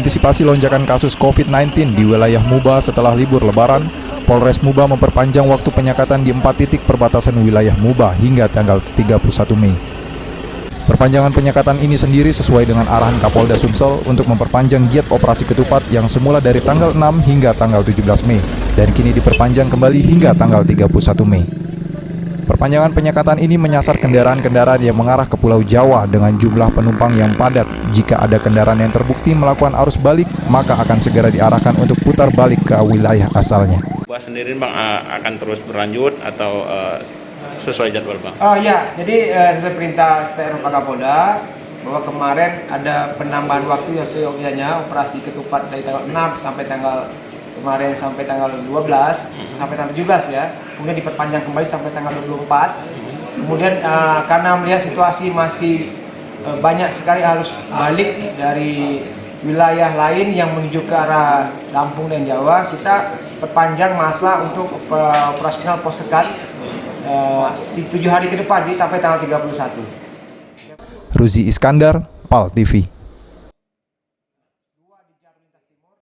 mengantisipasi lonjakan kasus COVID-19 di wilayah Muba setelah libur Lebaran, Polres Muba memperpanjang waktu penyekatan di 4 titik perbatasan wilayah Muba hingga tanggal 31 Mei. Perpanjangan penyekatan ini sendiri sesuai dengan arahan Kapolda Sumsel untuk memperpanjang giat operasi ketupat yang semula dari tanggal 6 hingga tanggal 17 Mei dan kini diperpanjang kembali hingga tanggal 31 Mei. Perpanjangan penyekatan ini menyasar kendaraan-kendaraan yang mengarah ke Pulau Jawa dengan jumlah penumpang yang padat. Jika ada kendaraan yang terbukti melakukan arus balik, maka akan segera diarahkan untuk putar balik ke wilayah asalnya. Buat sendiri Bang akan terus berlanjut atau sesuai jadwal Bang? Oh ya, jadi sesuai perintah STR Pak Kapolda bahwa kemarin ada penambahan waktu yang seyogyanya operasi ketupat dari tanggal 6 sampai tanggal kemarin sampai tanggal 12 sampai tanggal 17 ya. Kemudian diperpanjang kembali sampai tanggal 24. Kemudian karena melihat situasi masih banyak sekali harus balik dari wilayah lain yang menuju ke arah Lampung dan Jawa, kita perpanjang masa untuk operasional pos sekat 7 hari ke depan sampai tanggal 31. Ruzi Iskandar, PAL TV.